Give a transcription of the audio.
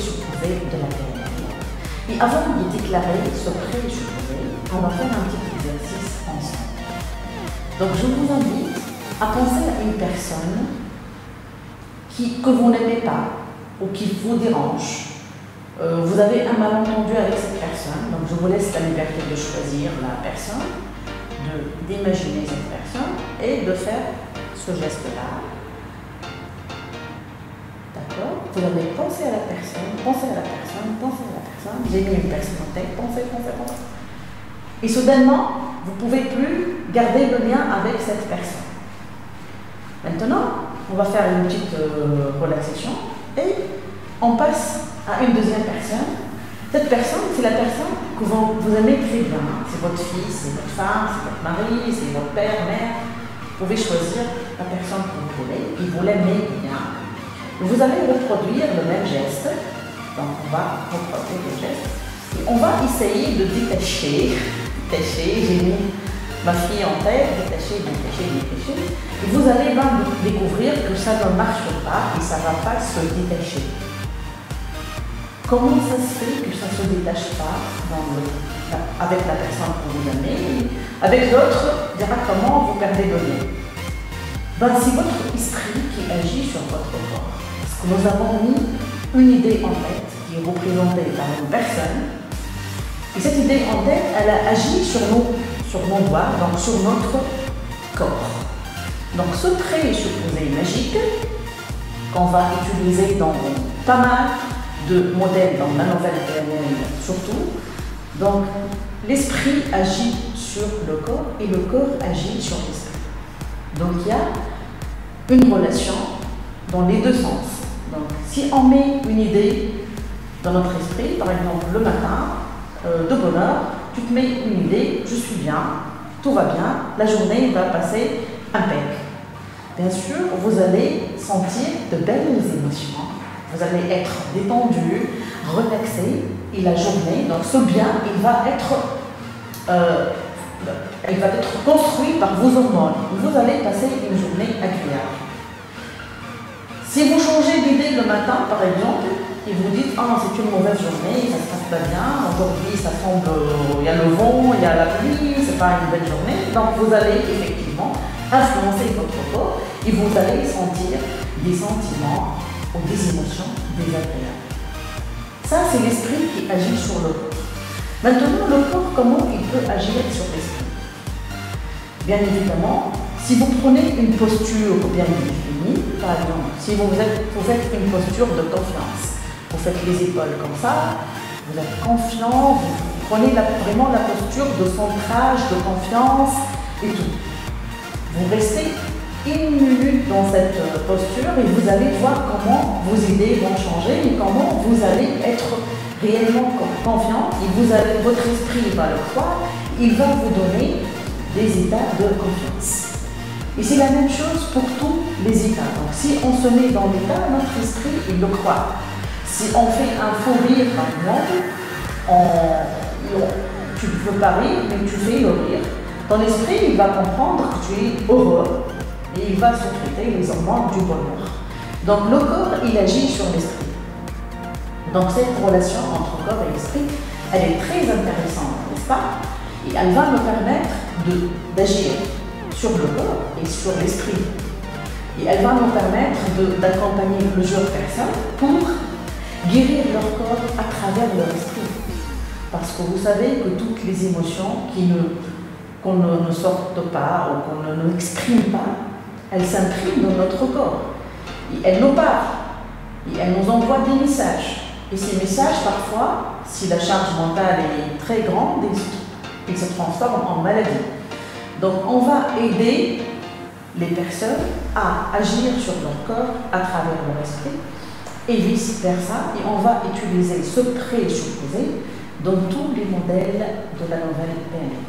présupposé de la PNL. Et avant de déclarer ce présupposé, on va faire un petit exercice ensemble. Donc je vous invite à penser à une personne que vous n'aimez pas ou qui vous dérange. Vous avez un malentendu avec cette personne, donc je vous laisse la liberté de choisir la personne, d'imaginer cette personne et de faire ce geste-là. D'accord? Vous allez penser à la personne, penser à la personne, penser à la personne. J'ai mis une personne en tête, pensez. Et soudainement, vous ne pouvez plus garder le lien avec cette personne. Maintenant, on va faire une petite relaxation et on passe à une deuxième personne. Cette personne, c'est la personne que vous aimez très bien. C'est votre fils, c'est votre femme, c'est votre mari, c'est votre père, mère. Vous pouvez choisir la personne que vous voulez et vous l'aimez bien. Vous allez reproduire le même geste. Donc on va reproduire le geste. Et on va essayer de détacher. J'ai mis ma fille en tête, détacher. Et vous allez découvrir que ça ne marche pas et ça ne va pas se détacher. Comment ça se fait que ça ne se détache pas avec la personne que vous aimez, avec l'autre, directement vous perdez le lien? C'est votre esprit qui agit sur votre corps. Parce que nous avons mis une idée en tête qui est représentée par une personne. Et cette idée en tête, elle a agi sur nos doigts, donc sur notre corps. Donc ce présupposé magique qu'on va utiliser dans pas mal de modèles dans la nouvelle PNL surtout. Donc l'esprit agit sur le corps et le corps agit sur l'esprit. Donc il y a une relation dans les deux sens. Donc si on met une idée dans notre esprit, par exemple le matin, de bonheur, tu te mets une idée, je suis bien, tout va bien, la journée va passer impeccable. Bien sûr, vous allez sentir de belles émotions, vous allez être détendu, relaxé, et la journée, donc ce bien, il va être construit par vos hormones. Vous allez passer une journée agréable. Si vous changez d'idée le matin, par exemple, et vous dites « Ah, c'est une mauvaise journée, ça se passe pas bien, aujourd'hui ça semble, il y a le vent, il y a la pluie, c'est pas une belle journée », donc vous allez effectivement influencer votre corps et vous allez sentir des sentiments ou des émotions désagréables. Ça, c'est l'esprit qui agit sur le corps. Maintenant, le corps, comment il peut agir sur l'esprit? Bien évidemment, si vous prenez une posture bien définie, par exemple, si vous faites une posture de confiance, vous faites les épaules comme ça, vous êtes confiant, vous prenez vraiment la posture de centrage, de confiance et tout. Vous restez une minute dans cette posture et vous allez voir comment vos idées vont changer et comment vous allez être réellement confiant et votre esprit va le croire, il va vous donner des états de confiance. Et c'est la même chose pour tous les états. Donc si on se met dans l'état, notre esprit, il le croit. Si on fait un faux rire, par exemple, tu ne veux pas rire, mais tu fais le rire, ton esprit, il va comprendre que tu es heureux et il va sécréter les hormones du bonheur. Donc le corps, il agit sur l'esprit. Donc cette relation entre corps et esprit, elle est très intéressante, n'est-ce pas? Et elle va me permettre d'agir sur le corps et sur l'esprit. Et elle va nous permettre d'accompagner plusieurs personnes pour guérir leur corps à travers leur esprit. Parce que vous savez que toutes les émotions qu'on ne sorte pas ou qu'on ne exprime pas, elles s'impriment dans notre corps. Et elles nous parlent. Et elles nous envoient des messages. Et ces messages, parfois, si la charge mentale est très grande, ils se transforment en maladie. Donc on va aider les personnes à agir sur leur corps à travers leur esprit et vice-versa. Et on va utiliser ce présupposé dans tous les modèles de la nouvelle PNL.